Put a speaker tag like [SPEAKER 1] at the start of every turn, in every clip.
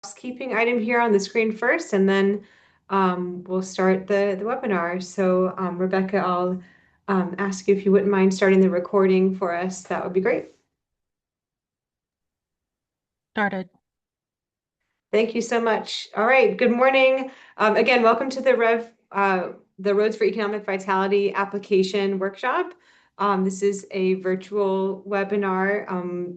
[SPEAKER 1] housekeeping item here on the screen first, and then we'll start the webinar. So Rebecca, I'll ask you if you wouldn't mind starting the recording for us. That would be great.
[SPEAKER 2] Started.
[SPEAKER 1] Thank you so much. All right, good morning. Again, welcome to the the Roads for Economic Vitality application workshop. This is a virtual webinar.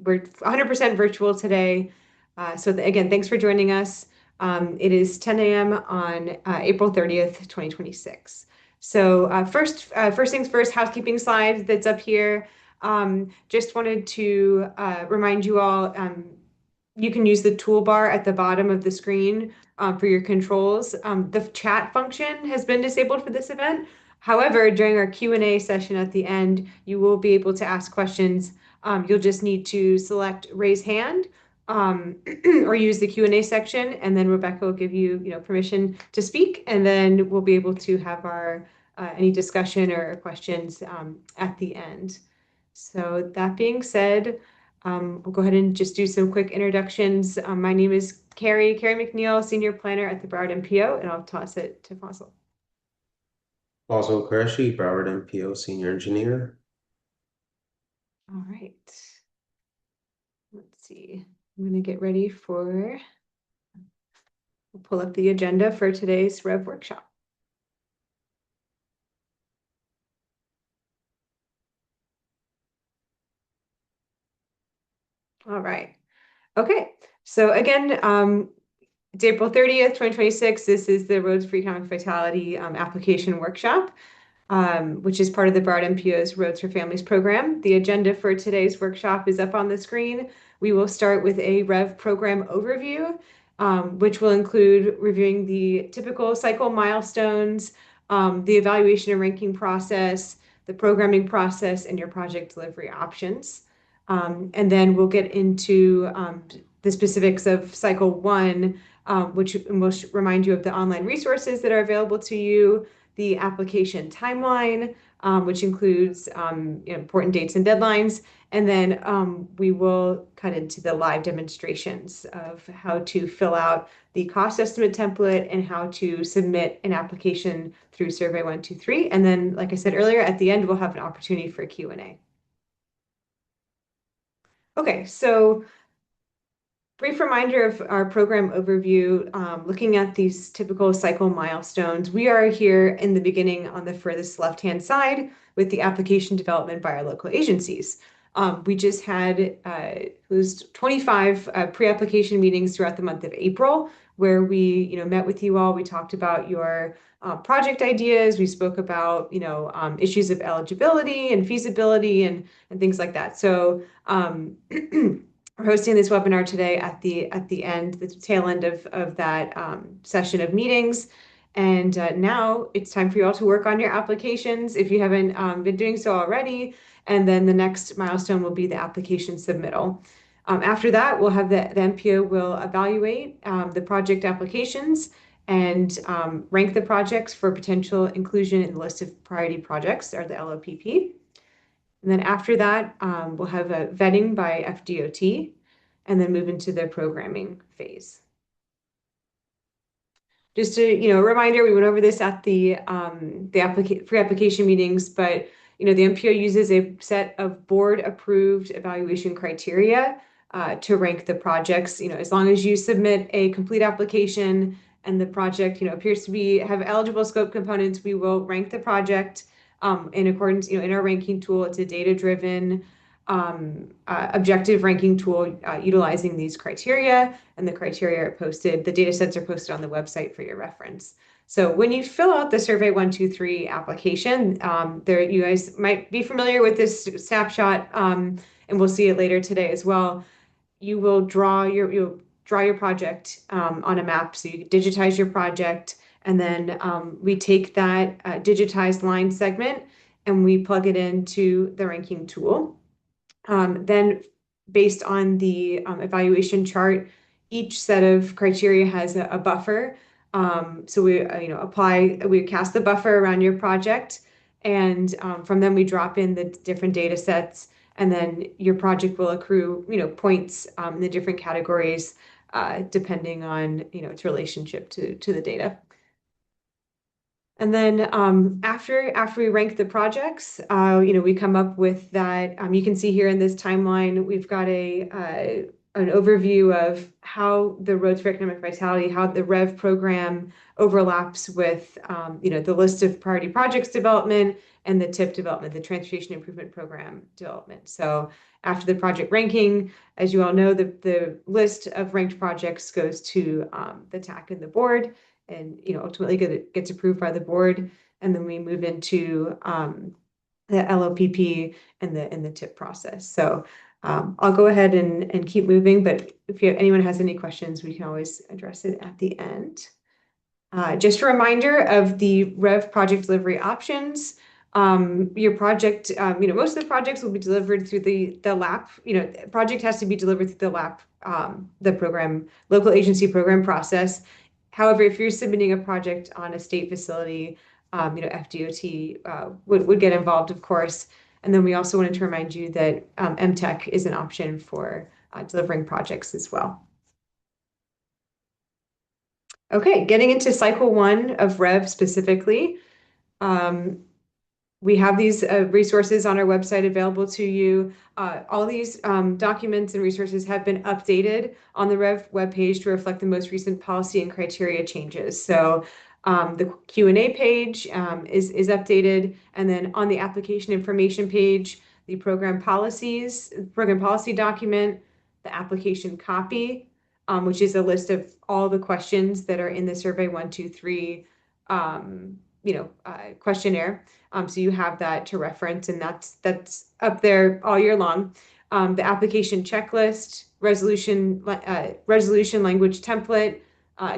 [SPEAKER 1] We're 100% virtual today. Again, thanks for joining us. It is 10 a.m. on April 30th, 2026. First things first, housekeeping slide that's up here. Just wanted to remind you all, you can use the toolbar at the bottom of the screen for your controls. The chat function has been disabled for this event. However, during our Q&A session at the end, you will be able to ask questions. You'll just need to select raise hand or use the Q&A section, and then Rebecca will give you, permission to speak, and then we'll be able to have our any discussion or questions at the end. So that being said, we'll go ahead and just do some quick introductions. My name is Carrie McNeil, Senior Planner at the Broward MPO, and I'll toss it to Fossil.
[SPEAKER 3] Fossil Qureshi, Broward MPO Senior Engineer.
[SPEAKER 1] All right. Let's see. I'm going to get ready for, we'll pull up the agenda for today's REV workshop. All right. Okay. So again, it's April 30th, 2026. This is the Roads for Economic Vitality application workshop, which is part of the Broward MPO's Roads for Families program. The agenda for today's workshop is up on the screen. We will start with a REV program overview, which will include reviewing the typical cycle milestones, the evaluation and ranking process, the programming process, and your project delivery options. And then we'll get into the specifics of cycle one, which will remind you of the online resources that are available to you, the application timeline, which includes important dates and deadlines. And then we will cut into the live demonstrations of how to fill out the cost estimate template and how to submit an application through Survey 123. And then, like I said earlier, at the end, we'll have an opportunity for Q&A. Okay, so brief reminder of our program overview, looking at these typical cycle milestones. We are here in the beginning on the furthest left-hand side with the application development by our local agencies. We just had it was 25 pre-application meetings throughout the month of April, where we met with you all. We talked about your project ideas. We spoke about issues of eligibility and feasibility and things like that. So we're hosting this webinar today at the end, the tail end of that session of meetings. And now it's time for you all to work on your applications if you haven't been doing so already. And then the next milestone will be the application submittal. After that, we'll have the MPO will evaluate the project applications and rank the projects for potential inclusion in the list of priority projects, or the LOPP. And then after that, we'll have a vetting by FDOT and then move into the programming phase. Just a reminder, we went over this at the pre-application meetings, but the MPO uses a set of board-approved evaluation criteria to rank the projects. As long as you submit a complete application and the project appears to have eligible scope components, we will rank the project in accordance. In our ranking tool, it's a data-driven objective ranking tool utilizing these criteria, and the criteria are posted, the data sets are posted on the website for your reference. So when you fill out the Survey 123 application, you guys might be familiar with this snapshot, and we'll see it later today as well. You will draw your project on a map, so you digitize your project, and then we take that digitized line segment and we plug it into the ranking tool. Then based on the evaluation chart, each set of criteria has a buffer. So we cast the buffer around your project, and from them we drop in the different data sets, and then your project will accrue points in the different categories depending on, its relationship to the data. And then after we rank the projects, we come up with that. You can see here in this timeline, we've got an overview of how the Roads for Economic Vitality, how the REV program overlaps with the list of priority projects development and the TIP development, the Transportation Improvement Program development. So after the project ranking, as you all know, the list of ranked projects goes to the TAC and the board, and ultimately gets approved by the board, and then we move into the LOPP and the TIP process. So I'll go ahead and keep moving, but if anyone has any questions, we can always address it at the end. Just a reminder of the REV project delivery options. Your project, most of the projects will be delivered through the LAP. Project has to be delivered through the LAP, the program, local agency program process. However, if you're submitting a project on a state facility, FDOT would get involved, of course. And then we also wanted to remind you that MTech is an option for delivering projects as well. Okay, getting into cycle 1 of REV specifically. We have these resources on our website available to you. All these documents and resources have been updated on the REV webpage to reflect the most recent policy and criteria changes. So the Q&A page is updated, and then on the application information page, the program policy document, the application copy, which is a list of all the questions that are in the Survey 123 questionnaire. So you have that to reference, and that's up there all year long. The application checklist, resolution language template,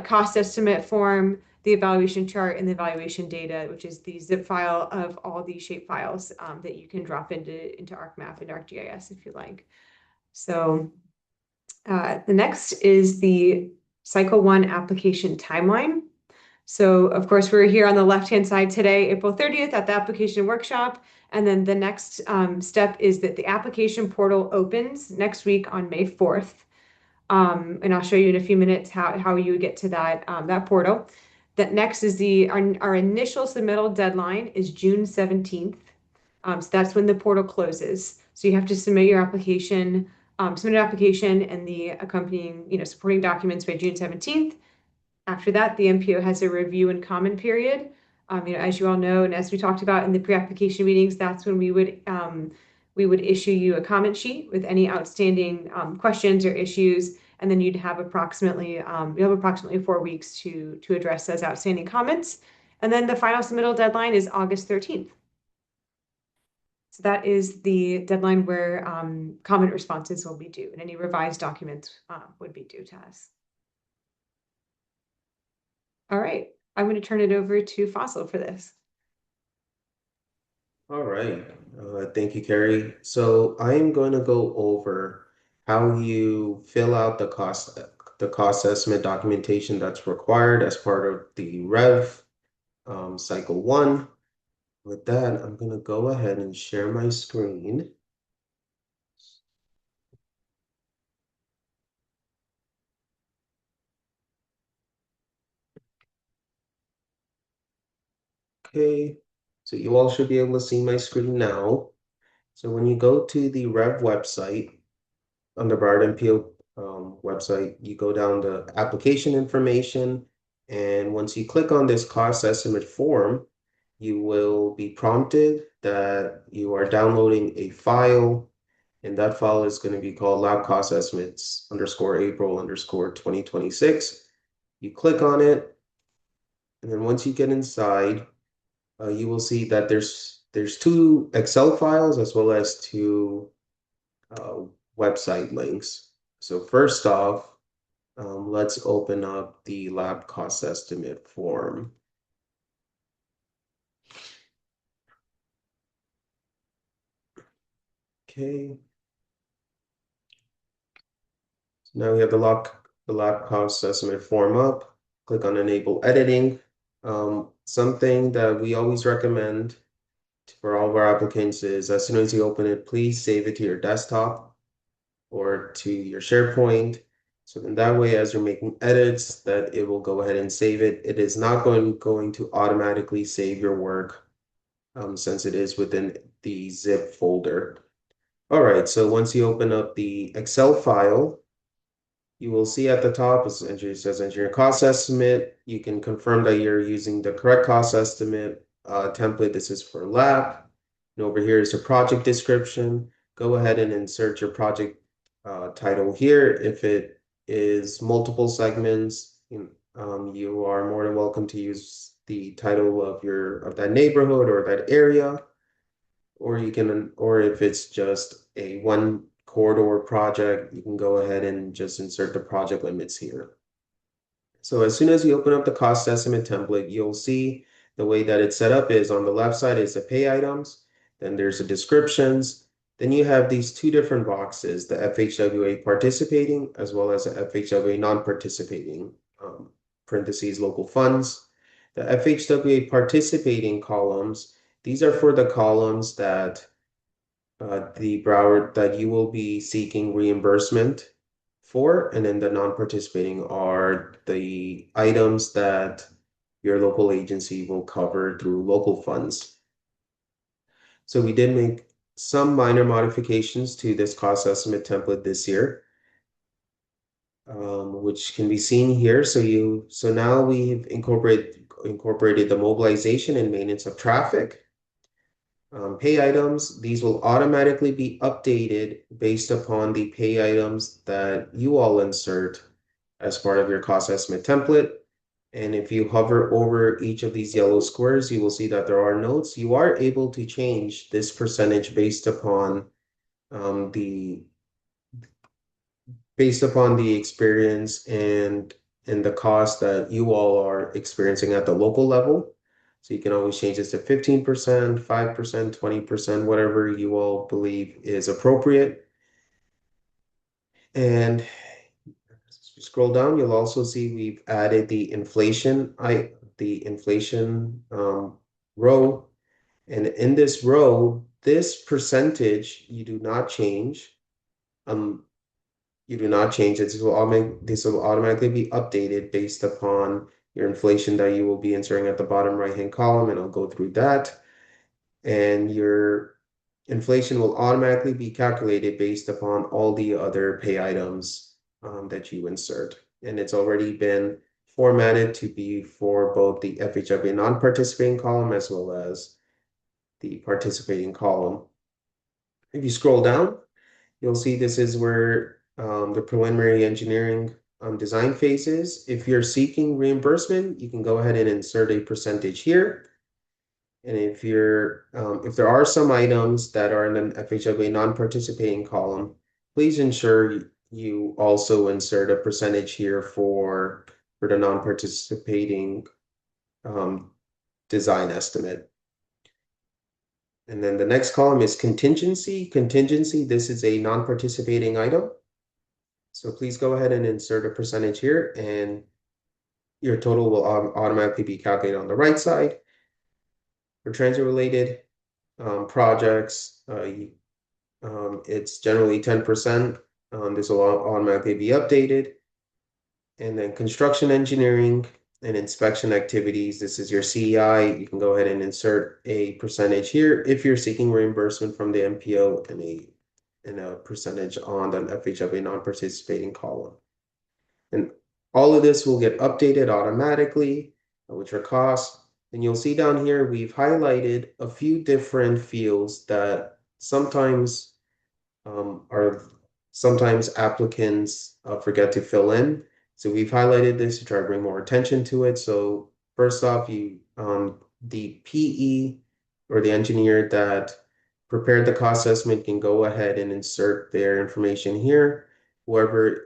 [SPEAKER 1] cost estimate form, the evaluation chart, and the evaluation data, which is the zip file of all these shape files that you can drop into ArcMap and ArcGIS if you like. So the next is the cycle 1 application timeline. So of course, we're here on the left-hand side today, April 30th at the application workshop. And then the next step is that the application portal opens next week on May 4th. And I'll show you in a few minutes how you get to that portal. That next is our initial submittal deadline is June 17th. So that's when the portal closes. So you have to submit your application, submit an application and the accompanying, supporting documents by June 17th. After that, the MPO has a review and comment period. As you all know, and as we talked about in the pre-application meetings, that's when we would issue you a comment sheet with any outstanding questions or issues, and then you'd have approximately 4 weeks to address those outstanding comments. And then the final submittal deadline is August 13th. So that is the deadline where comment responses will be due, and any revised documents would be due to us. All right, I'm going to turn it over to Fossil for this.
[SPEAKER 3] All right. Thank you, Carrie. So I am going to go over how you fill out the cost estimate documentation that's required as part of the REV cycle 1. With that, I'm going to go ahead and share my screen. Okay, so you all should be able to see my screen now. So when you go to the REV website, on the Broward MPO website, you go down to application information, and once you click on this cost estimate form, you will be prompted that you are downloading a file, and that file is going to be called lab cost estimates _April_2026. You click on it, and then once you get inside, you will see that there's 2 Excel files as well as 2 website links. So first off, let's open up the lab cost estimate form. Okay. So now we have the lab cost estimate form up. Click on enable editing. Something that we always recommend for all of our applicants is as soon as you open it, please save it to your desktop or to your SharePoint. So then that way, as you're making edits, that it will go ahead and save it. It is not going to automatically save your work since it is within the zip folder. All right, so once you open up the Excel file, you will see at the top, it says engineer cost estimate. You can confirm that you're using the correct cost estimate template. This is for lab. And over here is a project description. Go ahead and insert your project title here. If it is multiple segments, you are more than welcome to use the title of that neighborhood or that area, or you can, or if it's just a one corridor project, you can go ahead and just insert the project limits here. So as soon as you open up the cost estimate template, you'll see the way that it's set up is on the left side is the pay items, then there's the descriptions, then you have these two different boxes, the FHWA participating as well as the FHWA non-participating, parentheses local funds. The FHWA participating columns, these are for the columns that the Broward that you will be seeking reimbursement for, and then the non-participating are the items that your local agency will cover through local funds. So we did make some minor modifications to this cost estimate template this year, which can be seen here. So now we've incorporated the mobilization and maintenance of traffic. Pay items, these will automatically be updated based upon the pay items that you all insert as part of your cost estimate template. And if you hover over each of these yellow squares, you will see that there are notes. You are able to change this percentage um, the based upon the experience and the cost that you all are experiencing at the local level. So you can always change this to 15%, 5%, 20%, whatever you all believe is appropriate. And as you scroll down, you'll also see we've added the inflation row. And in this row, this percentage you do not change. Um, you do not change it. This will automatically be updated based upon your inflation that you will be inserting at the bottom right-hand column, and I'll go through that. And your inflation will automatically be calculated based upon all the other pay items that you insert. And it's already been formatted to be for both the FHWA non-participating column as well as the participating column. If you scroll down, you'll see this is where the preliminary engineering design phase is. If you're seeking reimbursement, you can go ahead and insert a percentage here. And if there are some items that are in an FHWA non-participating column, please ensure you also insert a percentage here for the non-participating design estimate. And then the next column is contingency. Contingency, this is a non-participating item. So please go ahead and insert a percentage here, and your total will automatically be calculated on the right side. For transit-related projects, it's generally 10%. This will automatically be updated. And then construction engineering and inspection activities, this is your CEI. You can go ahead and insert a percentage here if you're seeking reimbursement from the MPO and a percentage on the FHWA non-participating column. And all of this will get updated automatically, which are costs. And you'll see down here, we've highlighted a few different fields that sometimes applicants forget to fill in. So we've highlighted this to try to bring more attention to it. So first off, the PE or the engineer that prepared the cost estimate can go ahead and insert their information here. Whoever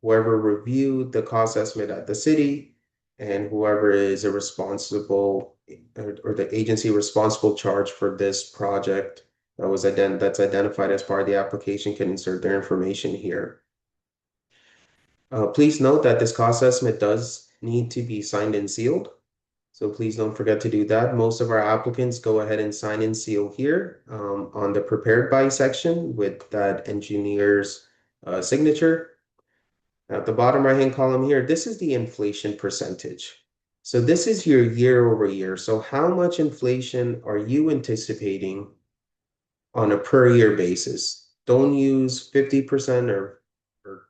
[SPEAKER 3] reviewed the cost estimate at the city, and whoever is a responsible or the agency responsible charge for this project that's identified as part of the application can insert their information here. Please note that this cost estimate does need to be signed and sealed. So please don't forget to do that. Most of our applicants go ahead and sign and seal here on the prepared by section with that engineer's signature. At the bottom right-hand column here, this is the inflation percentage. So this is your year over year. So how much inflation are you anticipating on a per year basis? Don't use 50% or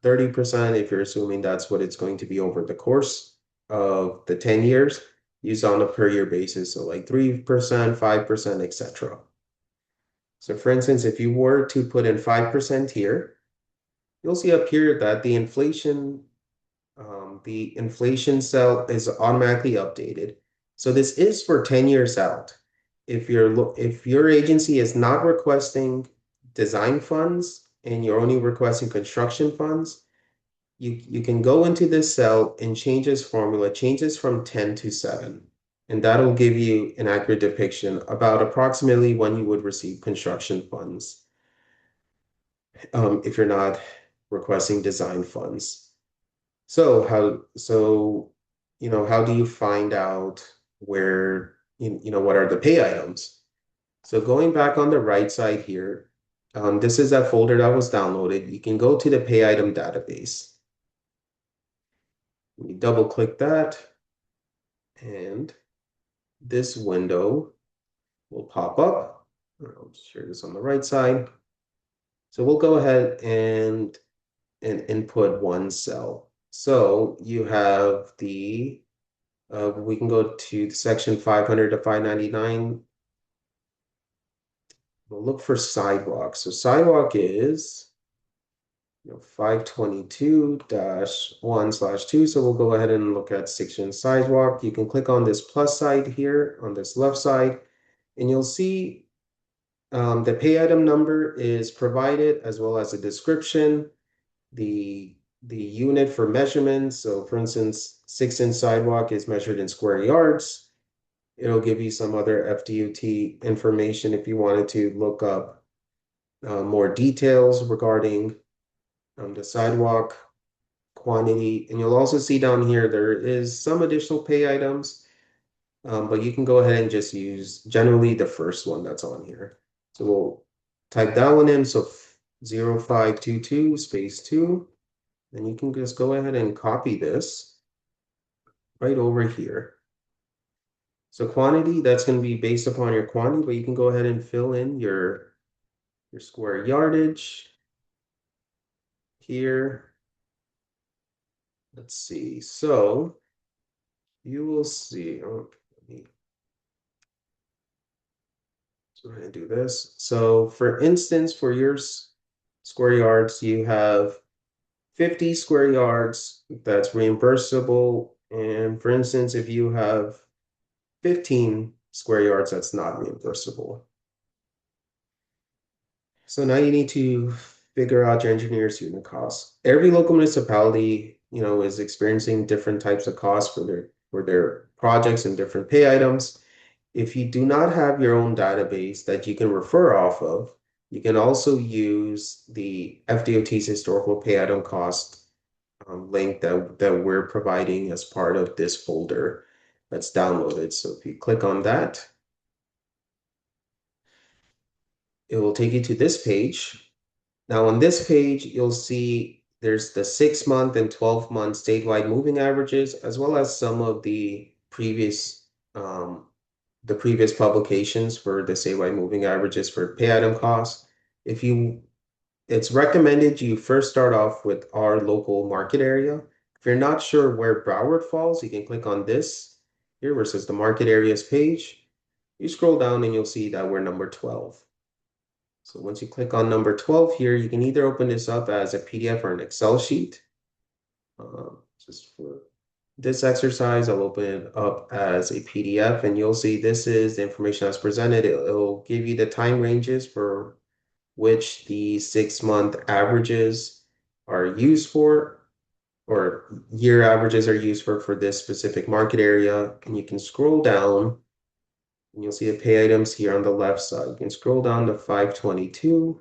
[SPEAKER 3] 30% if you're assuming that's what it's going to be over the course of the 10 years. Use on a per year basis. So like 3%, 5%, etc. So for instance, if you were to put in 5% here, you'll see up here that the inflation cell is automatically updated. So this is for 10 years out. If your agency is not requesting design funds and you're only requesting construction funds, you can go into this cell and change this formula, changes from 10 to 7. And that'll give you an accurate depiction about approximately when you would receive construction funds, if you're not requesting design funds. How do you find out where, what are the pay items? So going back on the right side here, this is that folder that was downloaded. You can go to the pay item database. You double click that, and this window will pop up. I'll share this on the right side. So we'll go ahead and input one cell. So you have we can go to section 500 to 599. We'll look for sidewalk. So sidewalk is 522-1/2. So we'll go ahead and look at section sidewalk. You can click on this plus side here on this left side, and you'll see the pay item number is provided as well as a description, the unit for measurements. So for instance, 6-inch sidewalk is measured in square yards. It'll give you some other FDOT information if you wanted to look up more details regarding the sidewalk quantity. And you'll also see down here there is some additional pay items, but you can go ahead and just use generally the first one that's on here. So we'll type that one in. So 0522 space 2. Then you can just go ahead and copy this right over here. So quantity, that's going to be based upon your quantity, but you can go ahead and fill in your square yardage here. Let's see. So you will see. Let me go ahead and do this. So for instance, for your square yards, you have 50 square yards that's reimbursable. And for instance, if you have 15 square yards, that's not reimbursable. So now you need to figure out your engineer's unit costs. Every local municipality, is experiencing different types of costs for their projects and different pay items. If you do not have your own database that you can refer off of, you can also use the FDOT's historical pay item cost link that we're providing as part of this folder that's downloaded. So if you click on that, it will take you to this page. Now on this page, you'll see there's the 6-month and 12-month statewide moving averages, as well as some of the previous publications for the statewide moving averages for pay item costs. It's recommended you first start off with our local market area. If you're not sure where Broward falls, you can click on this here where it says the market areas page. You scroll down and you'll see that we're number 12. So once you click on number 12 here, you can either open this up as a PDF or an Excel sheet. Just for this exercise, I'll open it up as a PDF, and you'll see this is the information that's presented. It'll give you the time ranges for which the 6-month averages are used for, or year averages are used for this specific market area. And you can scroll down and you'll see the pay items here on the left side. You can scroll down to 522.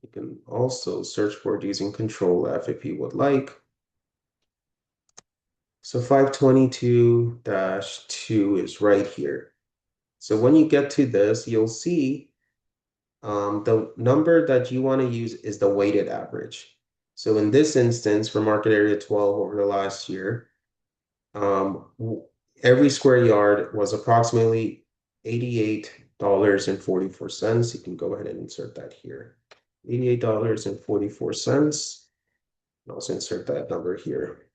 [SPEAKER 3] You can also search for it using Control F if you would like. So 522-2 is right here. So when you get to this, you'll see the number that you want to use is the weighted average. So in this instance, for market area 12 over the last year, um, every square yard was approximately $88.44. You can go ahead and insert that here. $88.44. I'll also insert that number here.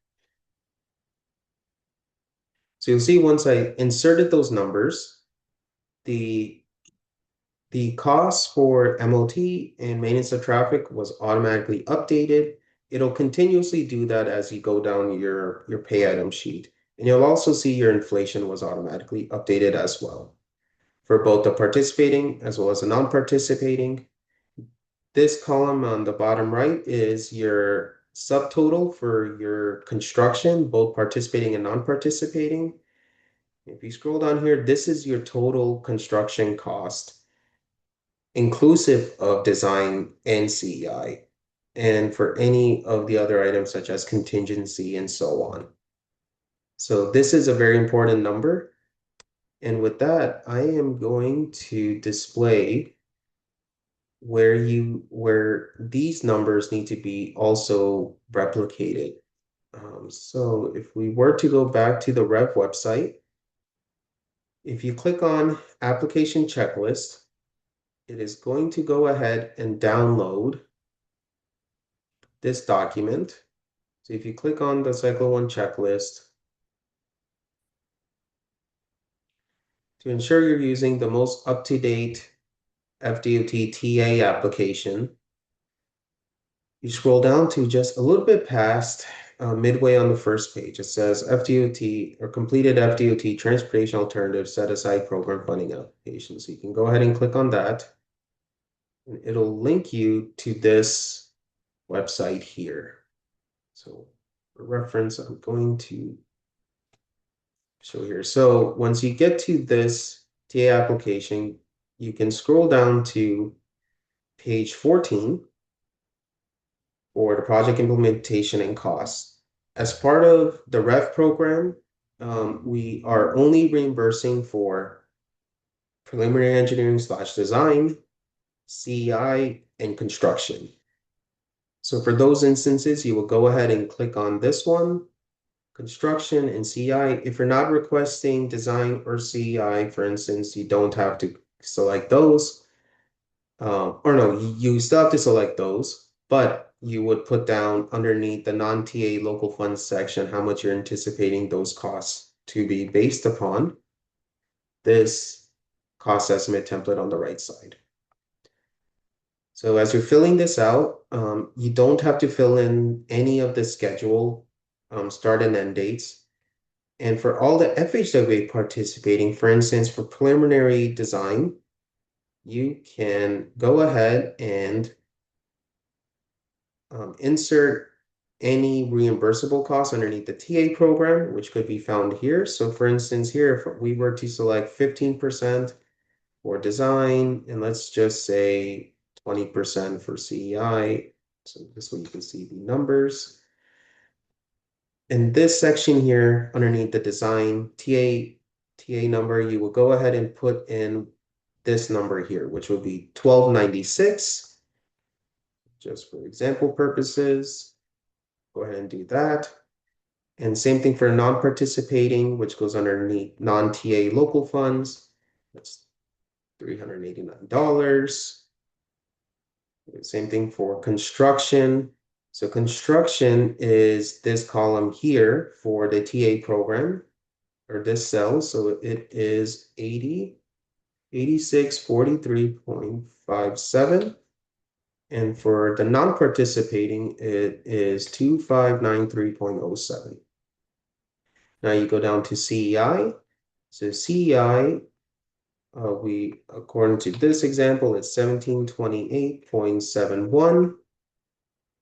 [SPEAKER 3] So you'll see once I inserted those numbers, the cost for MOT and maintenance of traffic was automatically updated. It'll continuously do that as you go down your pay item sheet. And you'll also see your inflation was automatically updated as well for both the participating as well as the non-participating. This column on the bottom right is your subtotal for your construction, both participating and non-participating. If you scroll down here, this is your total construction cost, inclusive of design and CEI, and for any of the other items such as contingency and so on. So this is a very important number. And with that, I am going to display where these numbers need to be also replicated. So if we were to go back to the REV website, if you click on application checklist, it is going to go ahead and download this document. So if you click on the Cycle 1 checklist, to ensure you're using the most up-to-date FDOT TA application, you scroll down to just a little bit past midway on the first page. It says FDOT or completed FDOT Transportation Alternative Set Aside Program Funding Application. So you can go ahead and click on that. And it'll link you to this website here. So for reference, I'm going to show here. So once you get to this TA application, you can scroll down to page 14 for the project implementation and costs. As part of the REV program, we are only reimbursing for preliminary engineering / design, CEI, and construction. So for those instances, you will go ahead and click on this one, construction and CEI. If you're not requesting design or CEI, for instance, you don't have to select those. Or no, you still have to select those, but you would put down underneath the non-TA local funds section how much you're anticipating those costs to be based upon this cost estimate template on the right side. So as you're filling this out, you don't have to fill in any of the schedule, start and end dates. And for all the FHWA participating, for instance, for preliminary design, you can go ahead and insert any reimbursable costs underneath the TA program, which could be found here. So for instance, here, if we were to select 15% for design, and let's just say 20% for CEI. So this way you can see the numbers. In this section here, underneath the design TA number, you will go ahead and put in this number here, which will be 1296. Just for example purposes, go ahead and do that. And same thing for non-participating, which goes underneath non-TA local funds. That's $389. Same thing for construction. So construction is this column here for the TA program, or this cell. So it is 8643.57. And for the non-participating, it is 2593.07. Now you go down to CEI. So CEI, according to this example, it's 1728.71.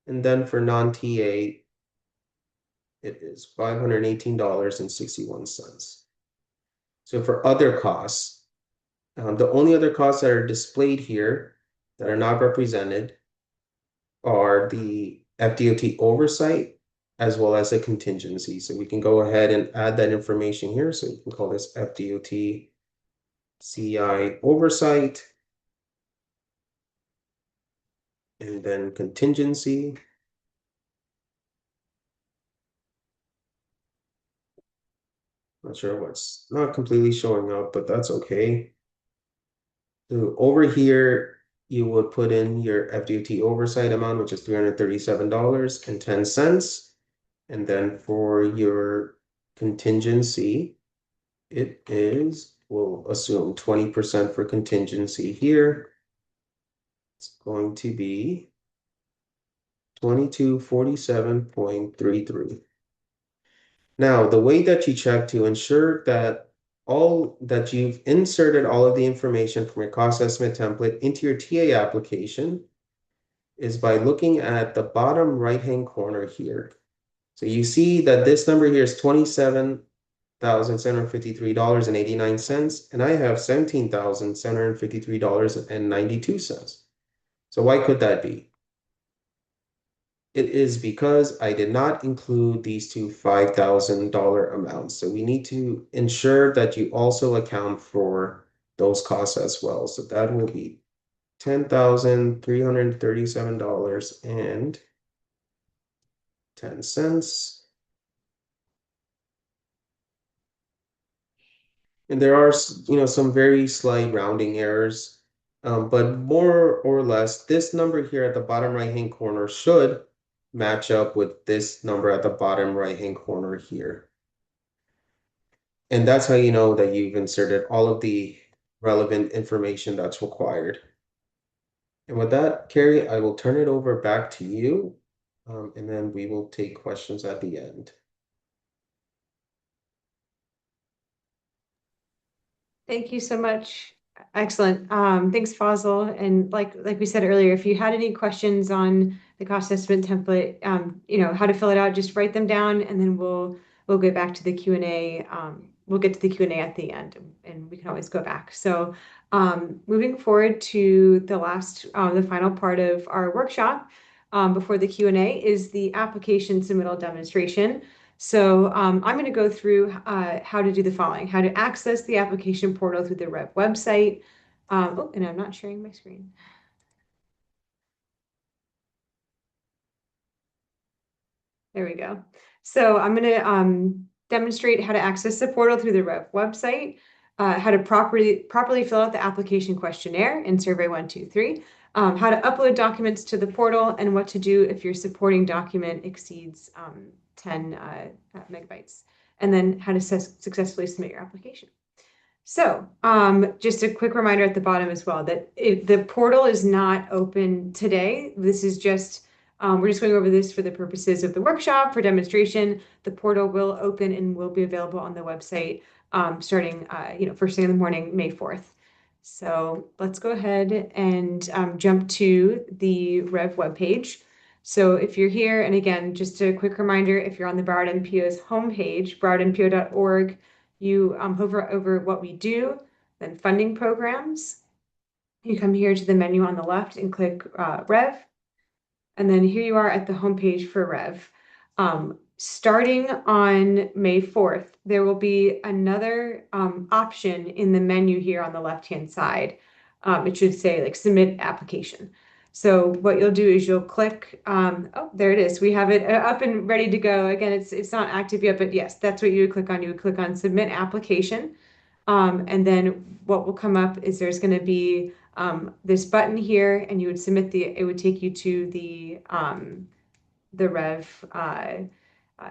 [SPEAKER 3] And then for non-TA, it is $518.61. So for other costs, the only other costs that are displayed here that are not represented are the FDOT oversight as well as a contingency. So we can go ahead and add that information here. So you can call this FDOT CI oversight, and then contingency. Not sure what's not completely showing up, but that's okay. So over here, you would put in your FDOT oversight amount, which is $337.10. And then for your contingency, it is, we'll assume 20% for contingency here. It's going to be 2247.33. Now, the way that you check to ensure that all that you've inserted all of the information from your cost estimate template into your TA application is by looking at the bottom right-hand corner here. So you see that this number here is $27,753.89, and I have $17,753.92. So why could that be? It is because I did not include these two $5,000 amounts. So we need to ensure that you also account for those costs as well. So that will be $10,337.10. And there are, some very slight rounding errors, but more or less, this number here at the bottom right-hand corner should match up with this number at the bottom right-hand corner here. And that's how you know that you've inserted all of the relevant information that's required. And with that, Carrie, I will turn it over back to you, and then we will take questions at the end.
[SPEAKER 1] Thank you so much. Excellent. Thanks, Fazil. And like we said earlier, if you had any questions on the cost estimate template, how to fill it out, just write them down, and then we'll get back to the Q&A. We'll get to the Q&A at the end, and we can always go back. So, moving forward to the final part of our workshop, before the Q&A is the application submittal demonstration. So I'm going to go through how to do the following: how to access the application portal through the REV website. Oh, and I'm not sharing my screen. There we go. So I'm going to demonstrate how to access the portal through the REV website, how to properly fill out the application questionnaire in Survey 123, how to upload documents to the portal, and what to do if your supporting document exceeds 10 megabytes, and then how to successfully submit your application. So just a quick reminder at the bottom as well that the portal is not open today. This is just we're just going over this for the purposes of the workshop for demonstration. The portal will open and will be available on the website starting first thing in the morning, May 4th. So let's go ahead and jump to the REV webpage. So if you're here, and again, just a quick reminder, if you're on the Broward MPO's homepage, browardmpo.org, you hover over what we do, then funding programs. You come here to the menu on the left and click REV. And then here you are at the homepage for REV. Starting on May 4th, there will be another option in the menu here on the left-hand side. It should say like submit application. So what you'll do is you'll click, oh, there it is. We have it up and ready to go. Again, it's not active yet, but yes, that's what you would click on. You would click on submit application. And then what will come up is there's going to be this button here, and you would submit it would take you to the REV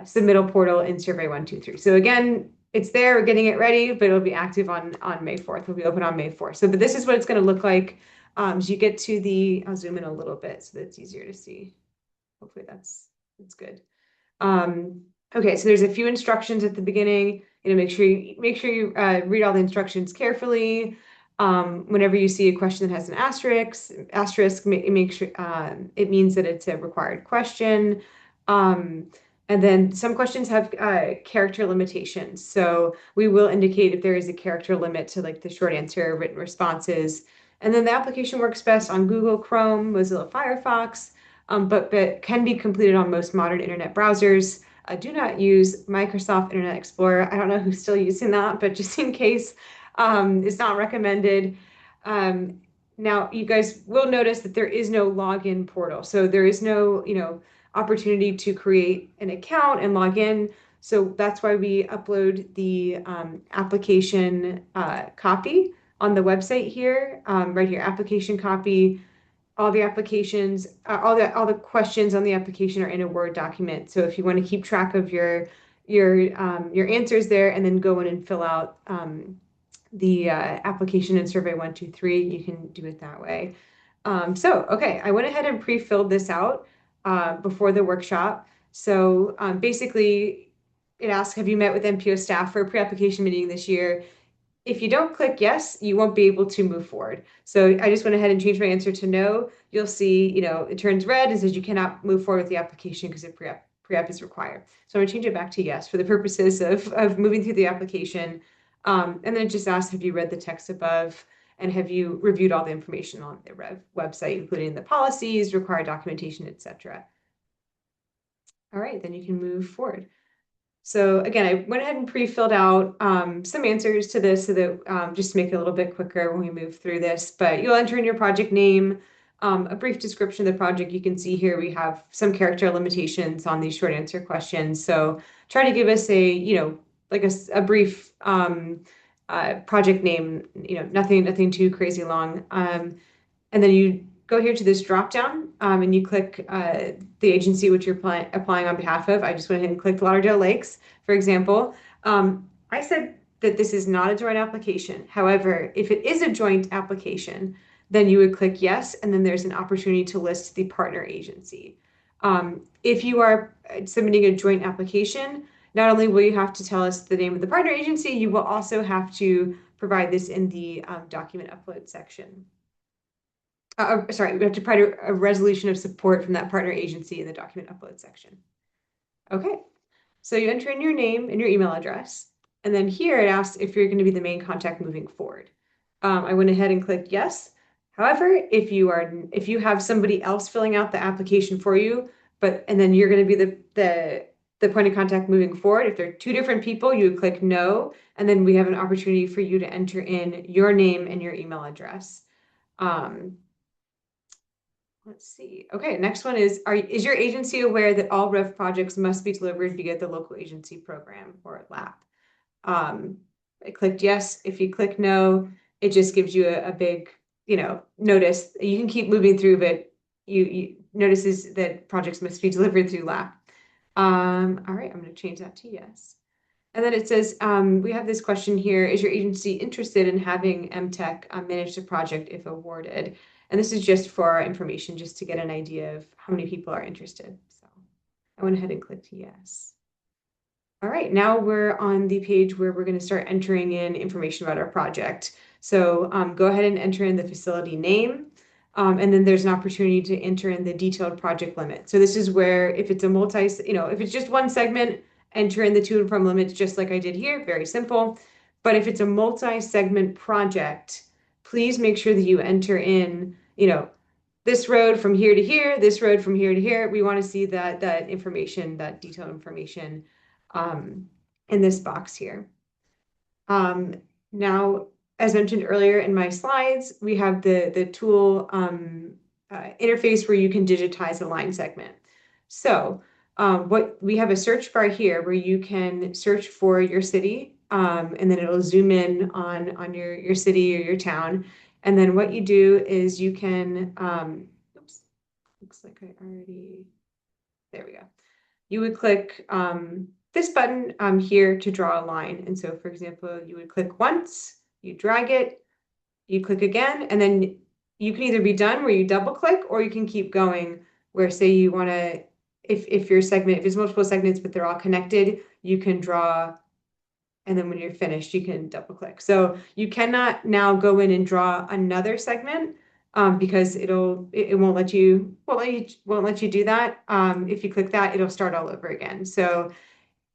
[SPEAKER 1] submittal portal in Survey 123. So again, it's there, we're getting it ready, but it'll be active on May 4th. It'll be open on May 4th. So, but this is what it's going to look like as you get to I'll zoom in a little bit so that it's easier to see. Hopefully that's good. Okay, so there's a few instructions at the beginning. Make sure you read all the instructions carefully. Whenever you see a question that has an asterisk, make sure it means that it's a required question. And then some questions have character limitations. So we will indicate if there is a character limit to like the short answer written responses. And then the application works best on Google Chrome, Mozilla Firefox, but can be completed on most modern internet browsers. Do not use Microsoft Internet Explorer. I don't know who's still using that, but just in case, it's not recommended. Now, you guys will notice that there is no login portal. So there is no, opportunity to create an account and log in. So that's why we upload the application copy on the website here, right here, application copy. All the applications, all the questions on the application are in a Word document. So if you want to keep track of your answers there, and then go in and fill out the application in survey 123, you can do it that way. Okay, I went ahead and pre-filled this out before the workshop. So basically, it asks, have you met with MPO staff for a pre-application meeting this year? If you don't click yes, you won't be able to move forward. So I just went ahead and changed my answer to no. You'll see, it turns red and says you cannot move forward with the application because a pre-app is required. So I'm gonna change it back to yes for the purposes of moving through the application. And then it just asks, have you read the text above? And have you reviewed all the information on the REV website, including the policies, required documentation, etc. All right, then you can move forward. So again, I went ahead and pre-filled out some answers to this so that just to make it a little bit quicker when we move through this. But you'll enter in your project name, a brief description of the project. You can see here we have some character limitations on these short answer questions. So try to give us like a brief project name, nothing too crazy long. And then you go here to this drop down and you click the agency which you're applying on behalf of. I just went ahead and clicked Lauderdale Lakes, for example. I said that this is not a joint application. However, if it is a joint application, then you would click yes, and then there's an opportunity to list the partner agency. If you are submitting a joint application, not only will you have to tell us the name of the partner agency, you will also have to provide this in the document upload section. Sorry, we have to provide a resolution of support from that partner agency in the document upload section. Okay, so you enter in your name and your email address, and then here it asks if you're going to be the main contact moving forward. I went ahead and clicked yes. However, if you have somebody else filling out the application for you, and then you're going to be the point of contact moving forward, if they're two different people, you would click no, and then we have an opportunity for you to enter in your name and your email address. Let's see. Okay, next one is your agency aware that all REV projects must be delivered via the local agency program or LAP? I clicked yes. If you click no, it just gives you a big, notice. You can keep moving through, but you notices that projects must be delivered through LAP. All right, I'm going to change that to yes. And then it says, we have this question here, is your agency interested in having MTech manage the project if awarded? And this is just for our information, just to get an idea of how many people are interested. So I went ahead and clicked yes. All right, now we're on the page where we're going to start entering in information about our project. So go ahead and enter in the facility name. And then there's an opportunity to enter in the detailed project limit. So this is where if it's if it's just one segment, enter in the to and from limits, just like I did here, very simple. But if it's a multi-segment project, please make sure that you enter in, this road from here to here, this road from here to here. We want to see that information, that detailed information in this box here. Now, as mentioned earlier in my slides, we have the tool interface where you can digitize a line segment. So what we have a search bar here where you can search for your city, and then it'll zoom in on your city or your town. And then what you do is you can, oops, looks like I already, there we go. You would click this button here to draw a line. And so, for example, you would click once, you drag it, you click again, and then you can either be done where you double click, or you can keep going where, say, you want to, if your segment, if it's multiple segments, but they're all connected, you can draw, and then when you're finished, you can double click. So you cannot now go in and draw another segment because it won't let you do that. If you click that, it'll start all over again. So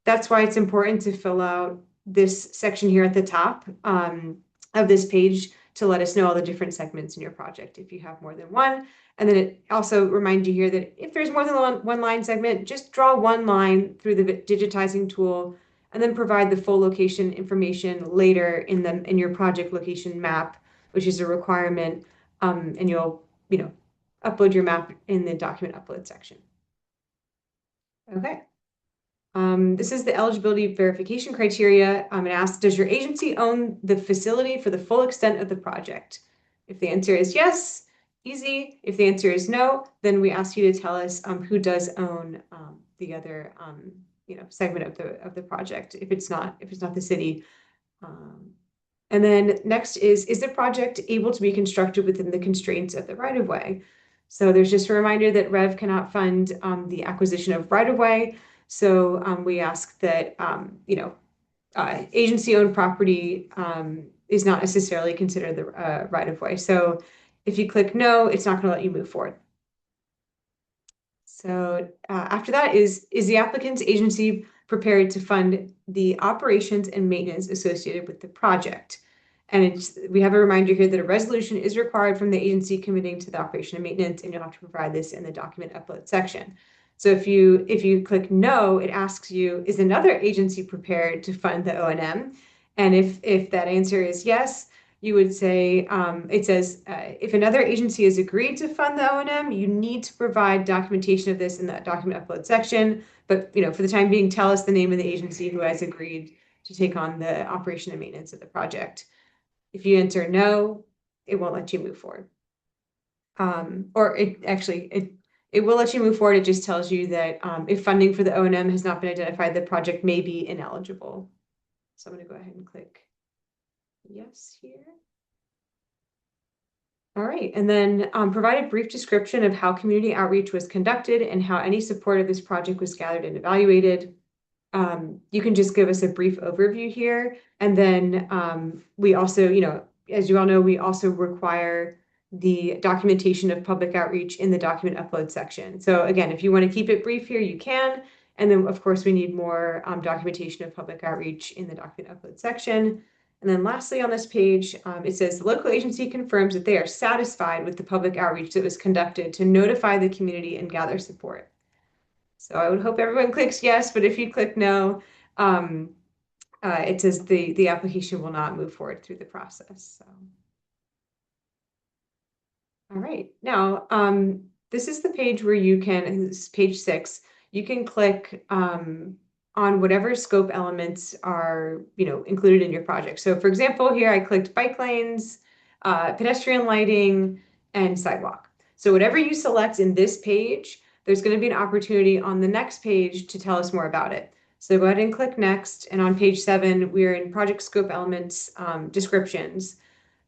[SPEAKER 1] that's why it's important to fill out this section here at the top of this page to let us know all the different segments in your project if you have more than one. And then it also reminds you here that if there's more than one line segment, just draw one line through the digitizing tool and then provide the full location information later in your project location map, which is a requirement, and you'll upload your map in the document upload section. Okay. This is the eligibility verification criteria. It asks, does your agency own the facility for the full extent of the project? If the answer is yes, easy. If the answer is no, then we ask you to tell us who does own the other segment of the project. If it's not the city. Um, and then next is the project able to be constructed within the constraints of the right-of-way? So there's just a reminder that REV cannot fund the acquisition of right-of-way. So we ask that, agency-owned property is not necessarily considered the right-of-way. So if you click no, it's not going to let you move forward. So after that is the applicant's agency prepared to fund the operations and maintenance associated with the project? And we have a reminder here that a resolution is required from the agency committing to the operation and maintenance, and you'll have to provide this in the document upload section. So if you click no, it asks you, is another agency prepared to fund the O&M? And if that answer is yes, you would say, it says, if another agency has agreed to fund the O&M, you need to provide documentation of this in the document upload section. But for the time being, tell us the name of the agency who has agreed to take on the operation and maintenance of the project. If you answer no, it won't let you move forward. Or it will let you move forward. It just tells you that if funding for the O&M has not been identified, the project may be ineligible. So I'm going to go ahead and click yes here. All right, and then provide a brief description of how community outreach was conducted and how any support of this project was gathered and evaluated. You can just give us a brief overview here. And then we also, as you all know, we also require the documentation of public outreach in the document upload section. So again, if you want to keep it brief here, you can. And then, of course, we need more documentation of public outreach in the document upload section. And then lastly on this page, it says the local agency confirms that they are satisfied with the public outreach that was conducted to notify the community and gather support. So I would hope everyone clicks yes, but if you click no, it says the application will not move forward through the process. So. All right, now this is the page where you can, and this is page 6, you can click on whatever scope elements are included in your project. So for example, here I clicked bike lanes, pedestrian lighting, and sidewalk. So whatever you select in this page, there's going to be an opportunity on the next page to tell us more about it. So go ahead and click next. And on page 7, we're in project scope elements descriptions.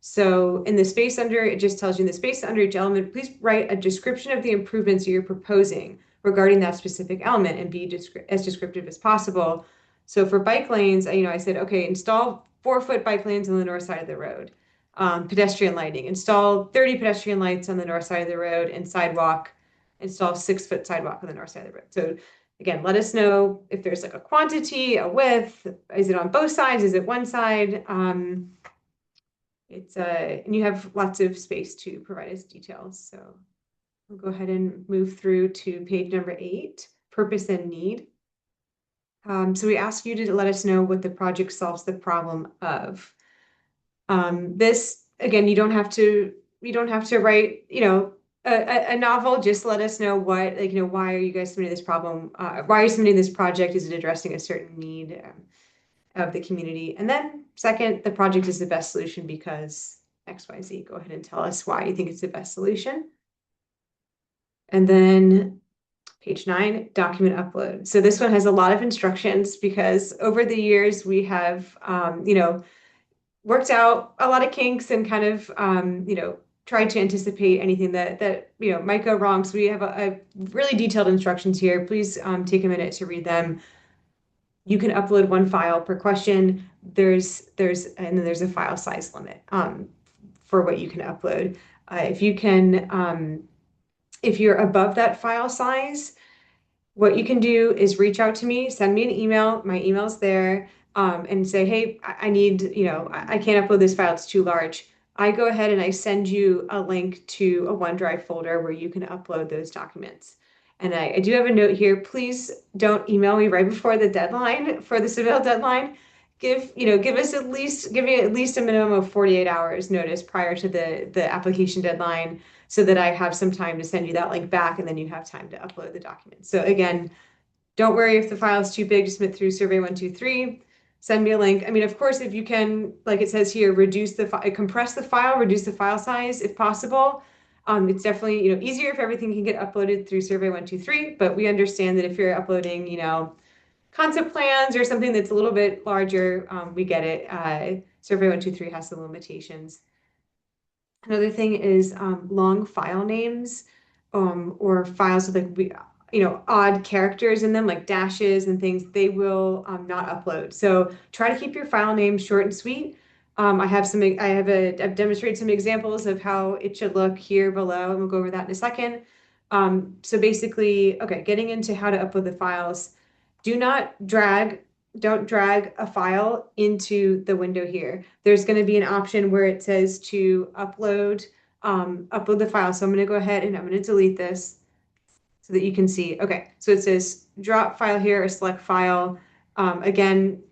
[SPEAKER 1] So in the space under, it just tells you in the space under each element, please write a description of the improvements you're proposing regarding that specific element and be as descriptive as possible. So for bike lanes, I said, okay, install 4-foot bike lanes on the north side of the road. Pedestrian lighting, install 30 pedestrian lights on the north side of the road, and sidewalk, install 6-foot sidewalk on the north side of the road. So again, let us know if there's like a quantity, a width, is it on both sides? Is it one side? And you have lots of space to provide us details. So we'll go ahead and move through to page number 8, purpose and need. So we ask you to let us know what the project solves the problem of. This, again, you don't have to write, a novel. Just let us know what, why are you guys submitting this problem? Why are you submitting this project? Is it addressing a certain need of the community? And then second, the project is the best solution because XYZ. Go ahead and tell us why you think it's the best solution. And then page 9, document upload. So this one has a lot of instructions because over the years we have, worked out a lot of kinks and kind of, tried to anticipate anything that might go wrong. So we have a really detailed instructions here. Please take a minute to read them. You can upload 1 file per question. And then there's a file size limit for what you can upload. If you're above that file size, what you can do is reach out to me, send me an email. My email's there, and say, hey, I need, I can't upload this file, it's too large. I go ahead and I send you a link to a OneDrive folder where you can upload those documents. And I do have a note here. Please don't email me right before the deadline for the submittal deadline. Give me at least a minimum of 48 hours notice prior to the application deadline so that I have some time to send you that link back and then you have time to upload the documents. So again, Don't worry if the file is too big to submit through Survey123. Send me a link. I mean, of course, if you can, like it says here, compress the file, reduce the file size if possible. It's definitely, easier if everything can get uploaded through Survey123, but we understand that if you're uploading, concept plans or something that's a little bit larger, we get it. Survey123 has some limitations. Another thing is long file names, or files with odd characters in them, like dashes and things. They will not upload. So try to keep your file name short and sweet. I've demonstrated some examples of how it should look here below, and we'll go over that in a second. So basically, okay, getting into how to upload the files. Do not drag don't drag a file into the window here. There's going to be an option where it says to upload the file. So I'm going to go ahead and I'm going to delete this so that you can see. Okay, so it says drop file here or select file. Again,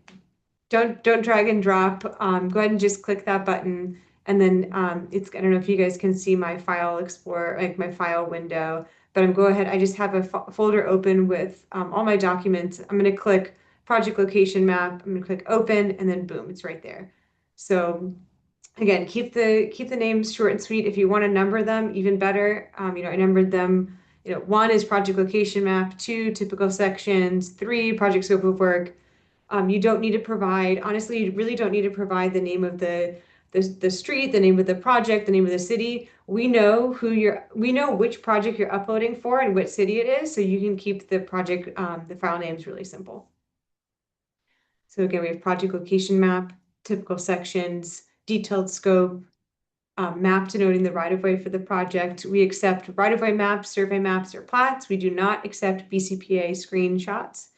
[SPEAKER 1] don't drag and drop. Go ahead and just click that button. And then I don't know if you guys can see my file explorer, like my file window, but I just have a folder open with all my documents. I'm going to click project location map. I'm going to click open and then boom, it's right there. So again, keep the names short and sweet. If you want to number them, even better. I numbered them. One is project location map, two typical sections, three project scope of work. You don't need to provide, honestly, you really don't need to provide the name of the street, the name of the project, the name of the city. We know which project you're uploading for and which city it is, so you can keep the file names really simple. So again, we have project location map, typical sections, detailed scope, map denoting the right-of-way for the project. We accept right-of-way maps, survey maps, or plats. We do not accept BCPA screenshots,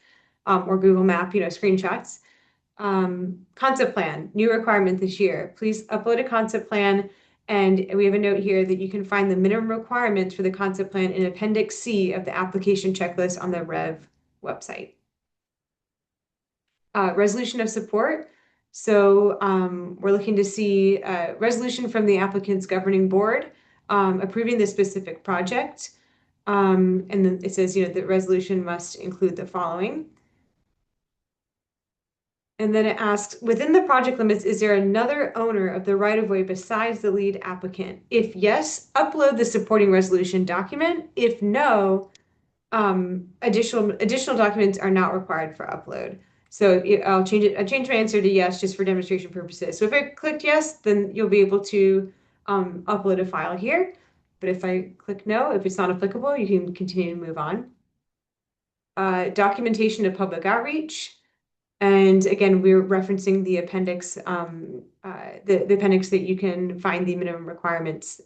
[SPEAKER 1] or Google Map, screenshots. Concept plan, new requirement this year. Please upload a concept plan. And we have a note here that you can find the minimum requirements for the concept plan in Appendix C of the application checklist on the REV website. Resolution of support. So we're looking to see a resolution from the applicant's governing board approving the specific project. And then it says, the resolution must include the following. And then it asks, within the project limits, is there another owner of the right-of-way besides the lead applicant? If yes, upload the supporting resolution document. If no, additional documents are not required for upload. So I change my answer to yes just for demonstration purposes. So if I clicked yes, then you'll be able to upload a file here. But if I click no, if it's not applicable, you can continue to move on. Documentation of public outreach. And again, we're referencing the appendix, the appendix that you can find the minimum requirements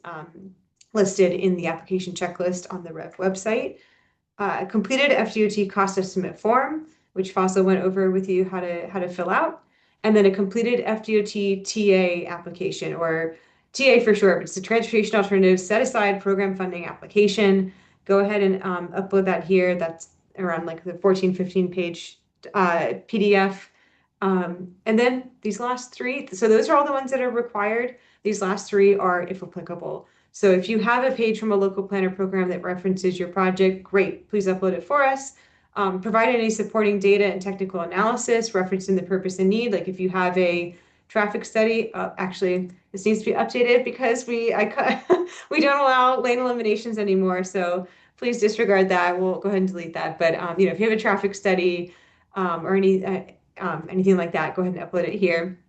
[SPEAKER 1] listed in the application checklist on the REV website. Completed FDOT cost estimate form, which Fossil went over with you how to fill out, and then a completed FDOT TA application, or TA for short, but it's a Transportation Alternative Set Aside Program Funding application. Go ahead and upload that here. That's around like the 14, 15 page PDF. And then these last three, so those are all the ones that are required. These last three are if applicable. So if you have a page from a local planner program that references your project, great, please upload it for us. Provide any supporting data and technical analysis referencing the purpose and need. Like if you have a traffic study, actually this needs to be updated because we don't allow lane eliminations anymore. So please disregard that. We'll go ahead and delete that. But if you have a traffic study or anything like that, go ahead and upload it here.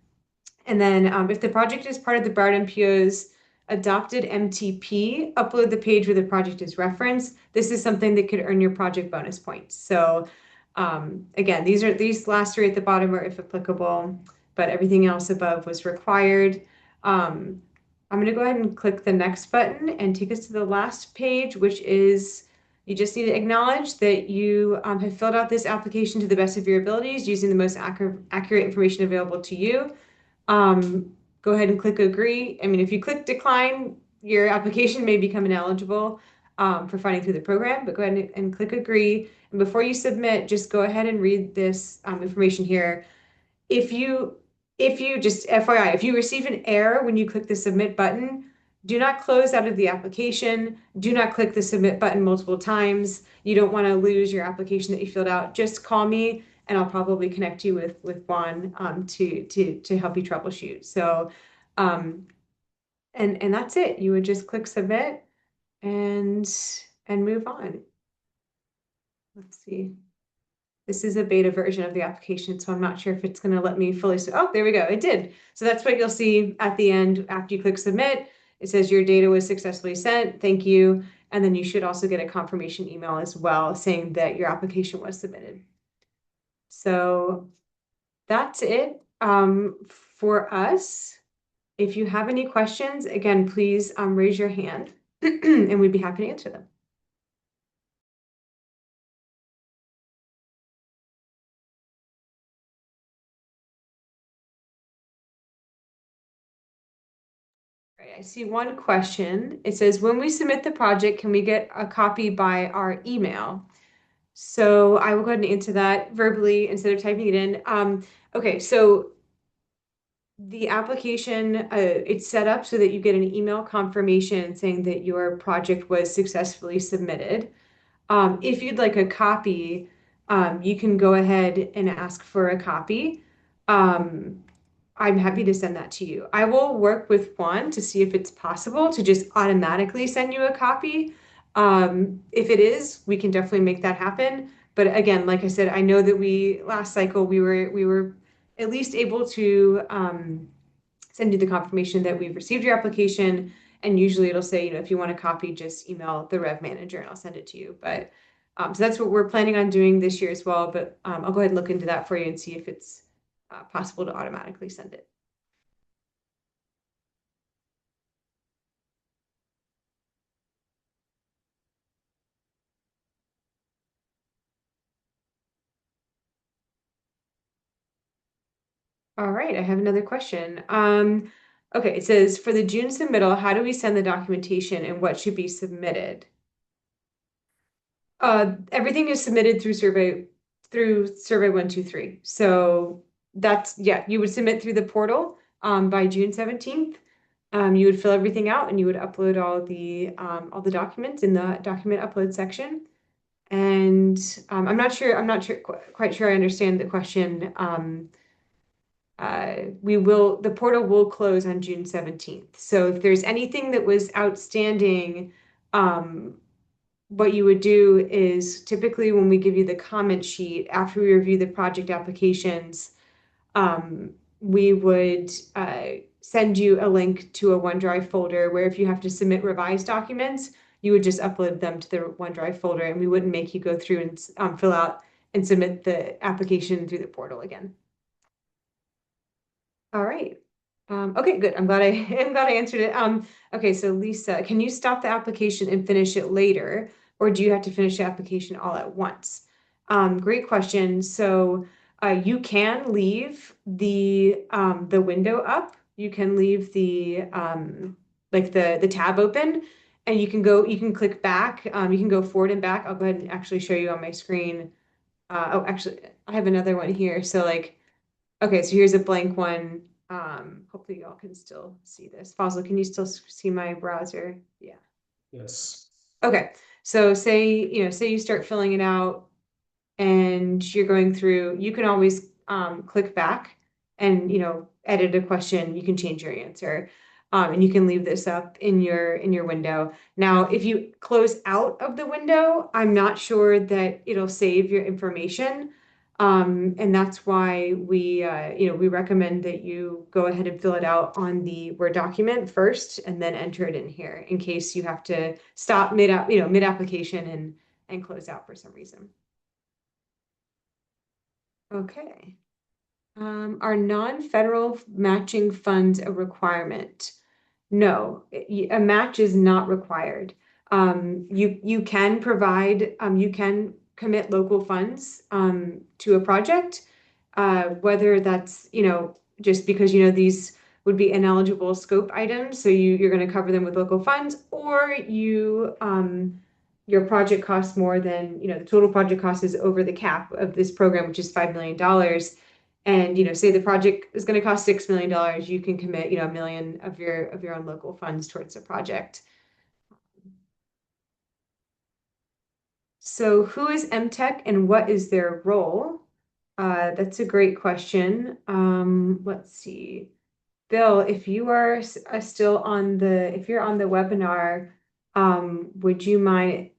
[SPEAKER 1] And then if the project is part of the Broward MPO's adopted MTP, upload the page where the project is referenced. This is something that could earn your project bonus points. So again, these last three at the bottom are if applicable, but everything else above was required. I'm going to go ahead and click the next button and take us to the last page, which is you just need to acknowledge that you have filled out this application to the best of your abilities using the most accurate information available to you. Go ahead and click agree. I mean, if you click decline, your application may become ineligible for funding through the program, but go ahead and click agree. And before you submit, just go ahead and read this information here. If you just FYI, if you receive an error when you click the submit button, Do not close out of the application. Do not click the submit button multiple times. You don't want to lose your application that you filled out. Just call me and I'll probably connect you with Juan to help you troubleshoot. So um, and that's it. You would just click submit and move on. Let's see. This is a beta version of the application, so I'm not sure if it's going to let me fully. Oh, there we go. It did. So that's what you'll see at the end after you click submit. It says your data was successfully sent. Thank you. And then you should also get a confirmation email as well saying that your application was submitted. So that's it for us. If you have any questions, again, please raise your hand and we'd be happy to answer them. Right, I see one question. It says, when we submit the project, can we get a copy by our email? So I will go ahead and answer that verbally instead of typing it in. Okay, so the application, it's set up so that you get an email confirmation saying that your project was successfully submitted. If you'd like a copy, you can go ahead and ask for a copy. Um, I'm happy to send that to you. I will work with Juan to see if it's possible to just automatically send you a copy. If it is, we can definitely make that happen. But again, like I said, I know that last cycle we were at least able to send you the confirmation that we've received your application. And usually it'll say, if you want a copy, just email the Rev manager and I'll send it to you. But so that's what we're planning on doing this year as well. But I'll go ahead and look into that for you and see if it's possible to automatically send it. All right, I have another question. Okay, it says for the June submittal, how do we send the documentation and what should be submitted? Everything is submitted through survey 123. So that's yeah, you would submit through the portal by June 17th. You would fill everything out and you would upload all the documents in the document upload section. And I'm not sure quite sure I understand the question. The portal will close on June 17th. So if there's anything that was outstanding, um, what you would do is typically when we give you the comment sheet after we review the project applications, we would send you a link to a OneDrive folder where if you have to submit revised documents, you would just upload them to the OneDrive folder and we wouldn't make you go through and fill out and submit the application through the portal again. All right. Okay, good. I'm glad I I'm glad I answered it. Okay, so Lisa, can you stop the application and finish it later, or do you have to finish the application all at once? Great question. So you can leave the window up. You can leave the like the tab open, and you can click back. You can go forward and back. I'll go ahead and actually show you on my screen. Oh, actually, I have another one here. So like. Okay, so here's a blank one. Hopefully y'all can still see this. Fossil, can you still see my browser? Yeah.
[SPEAKER 3] Yes.
[SPEAKER 1] Okay, so say you start filling it out and you're going through, you can always click back and edit a question. You can change your answer, and you can leave this up in your window. Now, if you close out of the window, I'm not sure that it'll save your information, and that's why we recommend that you go ahead and fill it out on the Word document first, and then enter it in here in case you have to stop mid application and close out for some reason. Okay. Are non-federal matching funds a requirement? No, a match is not required. You can provide, you can commit local funds to a project, whether that's, just because, these would be ineligible scope items, so you're going to cover them with local funds, or your project costs more than, the total project cost is over the cap of this program, which is $5 million. And, say the project is going to cost $6 million, you can commit, $1 million of your own local funds towards the project. So who is MTech and what is their role? That's a great question. Let's see. Bill, if you are still if you're on the webinar, would you mind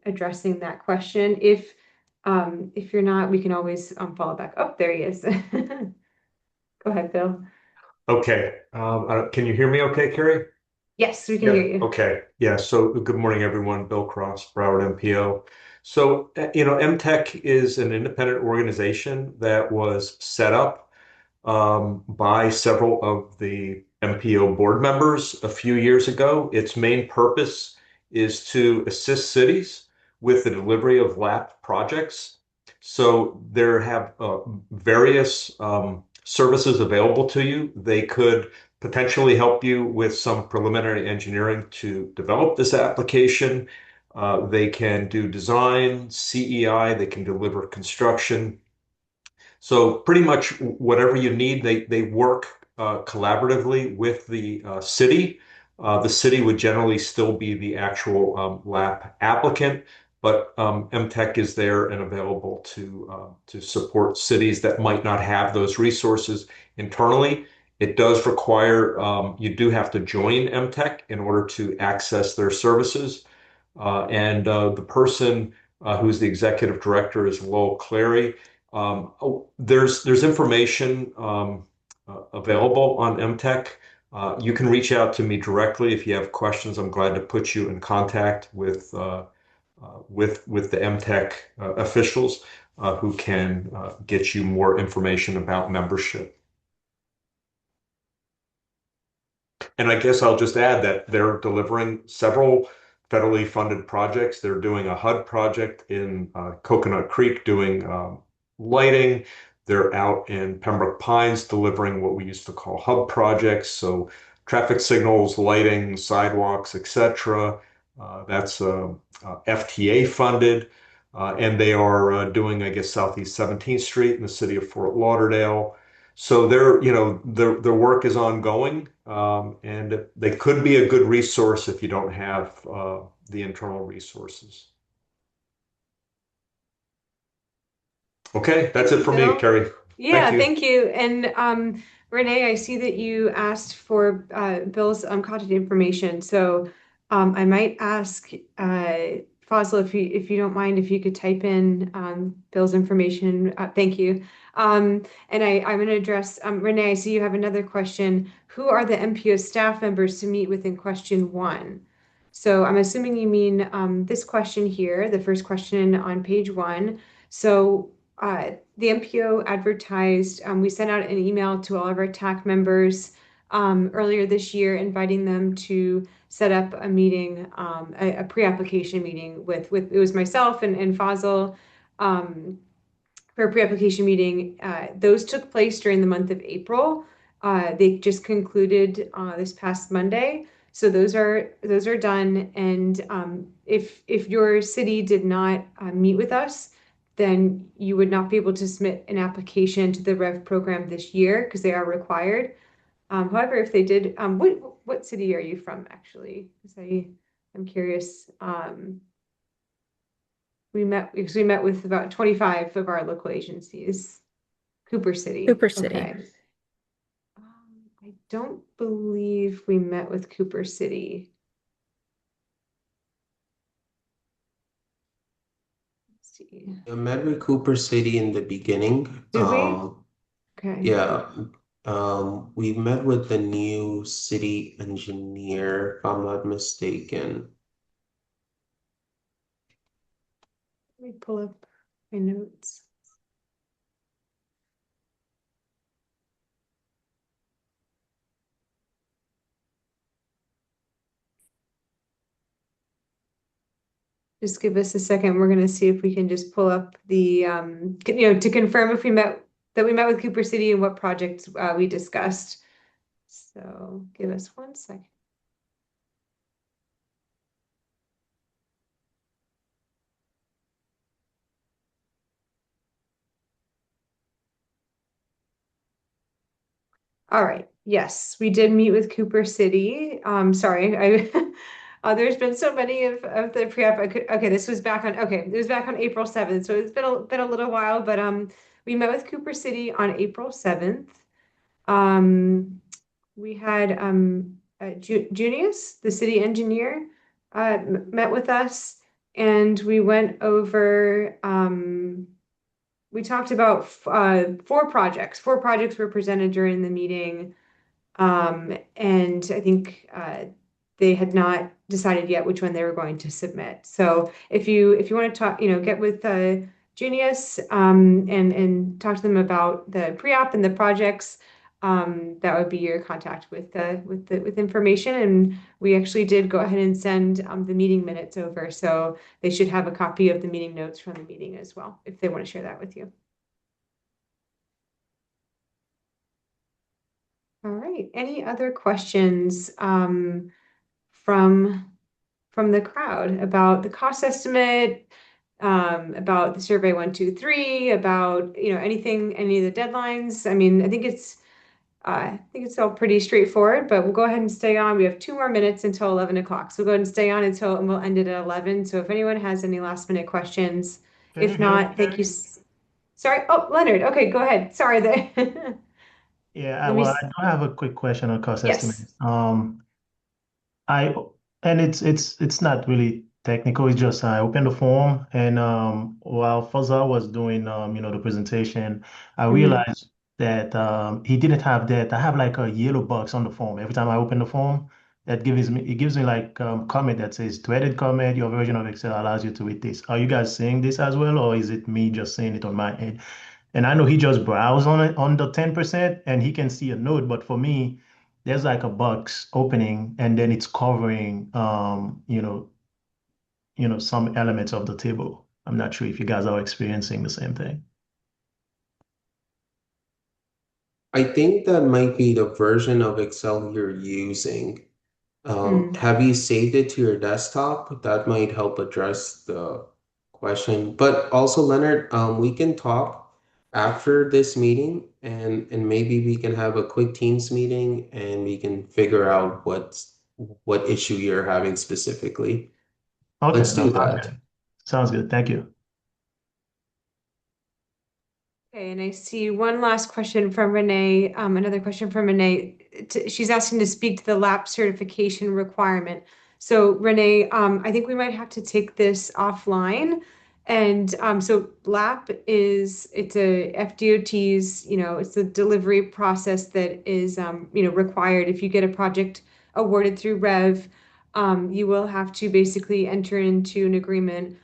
[SPEAKER 1] addressing that question? If you're not, we can always follow back. Oh, there he is. Go ahead, Bill.
[SPEAKER 2] Okay. Can you hear me okay, Carrie?
[SPEAKER 1] Yes, we can hear
[SPEAKER 2] Yeah.
[SPEAKER 1] you.
[SPEAKER 2] Okay. Yeah. So good morning, everyone. Bill Cross, Broward MPO. So, MTech is an independent organization that was set up by several of the MPO board members a few years ago. Its main purpose is to assist cities with the delivery of LAP projects. So there have various services available to you. They could potentially help you with some preliminary engineering to develop this application. They can do design, CEI, they can deliver construction. So pretty much whatever you need, they work collaboratively with the city. The city would generally still be the actual LAP applicant, but MTech is there and available to support cities that might not have those resources internally. It does require you do have to join MTech in order to access their services. And the person who's the executive director is Lowell Clary. There's information available on MTech. You can reach out to me directly if you have questions. I'm glad to put you in contact with the MTech officials who can get you more information about membership. And I guess I'll just add that they're delivering several federally funded projects. They're doing a HUD project in Coconut Creek doing lighting. They're out in Pembroke Pines delivering what we used to call hub projects. So traffic signals, lighting, sidewalks, etc. That's FTA funded. And they are doing, I guess, Southeast 17th Street in the city of Fort Lauderdale. So their work is ongoing, and they could be a good resource if you don't have the internal resources. Okay, that's
[SPEAKER 1] Thank
[SPEAKER 2] it
[SPEAKER 1] you,
[SPEAKER 2] for me,
[SPEAKER 1] Bill.
[SPEAKER 2] Carrie. Thank
[SPEAKER 1] Yeah,
[SPEAKER 2] you.
[SPEAKER 1] thank you. And Renee, I see that you asked for Bill's contact information. So I might ask Fazil, if you don't mind, if you could type in Bill's information. Thank you. And I'm going to address Renee. I see you have another question. Who are the MPO staff members to meet with in question one? So I'm assuming you mean this question here, the first question on page one. So the MPO advertised, we sent out an email to all of our TAC members earlier this year, inviting them to set up a meeting, a pre-application meeting with it was myself and Fazil for a pre-application meeting. Those took place during the month of April. They just concluded this past Monday. So those are done. And if your city did not meet with us, then you would not be able to submit an application to the REV program this year because they are required. However, if they did, what city are you from actually? Because I'm curious. We met with about 25 of our local agencies. Cooper City.
[SPEAKER 4] Cooper City.
[SPEAKER 1] Okay. I don't believe we met with Cooper City. Let's see.
[SPEAKER 3] I met with Cooper City in the beginning.
[SPEAKER 1] Did we? Okay.
[SPEAKER 3] Yeah, we met with the new city engineer, if I'm not mistaken.
[SPEAKER 1] Let me pull up my notes. Just give us a second. We're going to see if we can just pull up the, to confirm if we met with Cooper City and what projects we discussed. So give us one second. All right. Yes, we did meet with Cooper City. Sorry, I there's been so many of the pre-app. Okay, this was back on okay, it was back on April 7th. So it's been a little while, but we met with Cooper City on April 7th. Um we had Junius, the city engineer, met with us and we went over we talked about four projects. Four projects were presented during the meeting. And I think they had not decided yet which one they were going to submit. So if you want to talk, get with Junius and talk to them about the pre-op and the projects, that would be your contact with information. And we actually did go ahead and send the meeting minutes over, so they should have a copy of the meeting notes from the meeting as well, if they want to share that with you. All right. Any other questions from the crowd about the cost estimate, about the survey 123, about anything, any of the deadlines? I mean, I think it's all pretty straightforward, but we'll go ahead and stay on. We have 2 more minutes until 11 o'clock, so we'll go ahead and stay on and we'll end it at 11. So if anyone has any last minute questions,
[SPEAKER 4] Can you
[SPEAKER 1] if
[SPEAKER 4] hear me?
[SPEAKER 1] not, thank you. Sorry. Oh, Leonard. Okay, go ahead. Sorry there.
[SPEAKER 4] Yeah,
[SPEAKER 1] Let me.
[SPEAKER 4] well, I do have a quick question on cost
[SPEAKER 1] Yes.
[SPEAKER 4] estimates. I and it's not really technical. It's just I opened the form and while Fazal was doing the presentation, I
[SPEAKER 1] Mhm.
[SPEAKER 4] realized that he didn't have that. I have like a yellow box on the form. Every time I open the form, it gives me like comment that says to edit comment, your version of Excel allows you to read this. Are you guys seeing this as well, or is it me just seeing it on my end? And I know he just browsed on it on the 10% and he can see a note, but for me, there's like a box opening and then it's covering some elements of the table. I'm not sure if you guys are experiencing the same thing.
[SPEAKER 3] I think that might be the version of Excel you're using.
[SPEAKER 1] Mm.
[SPEAKER 3] Have you saved it to your desktop? That might help address the question. But also, Leonard, we can talk after this meeting and maybe we can have a quick Teams meeting and we can figure out what issue you're having specifically.
[SPEAKER 4] Okay,
[SPEAKER 3] Let's
[SPEAKER 4] no,
[SPEAKER 3] do
[SPEAKER 4] sounds
[SPEAKER 3] that.
[SPEAKER 4] good. Sounds good. Thank you.
[SPEAKER 1] Okay, and I see one last question from Renee. Another question from Renee. She's asking to speak to the LAP certification requirement. So Renee, I think we might have to take this offline. And so LAP it's a FDOT's, it's a delivery process that is, required. If you get a project awarded through REV, you will have to basically enter into an agreement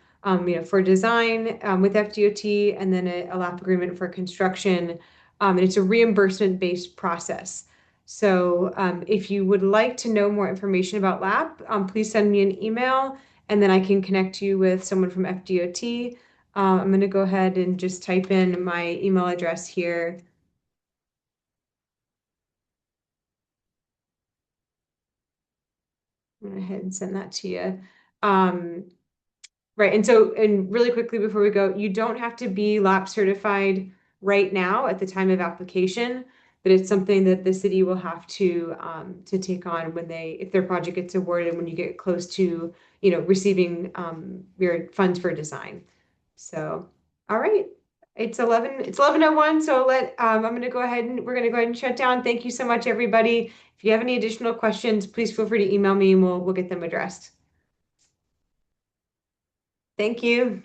[SPEAKER 1] for design with FDOT and then a LAP agreement for construction. And it's a reimbursement-based process. So if you would like to know more information about LAP, please send me an email and then I can connect you with someone from FDOT. I'm going to go ahead and just type in my email address here. I'm going to go ahead and send that to you. Um, Right. And really quickly before we go, you don't have to be LAP certified right now at the time of application, but it's something that the city will have to take on if their project gets awarded, when you get close to, receiving your funds for design. So, all right. It's 11:01. So I'm going to go ahead and we're going to go ahead and shut down. Thank you so much, everybody. If you have any additional questions, please feel free to email me and we'll get them addressed. Thank you.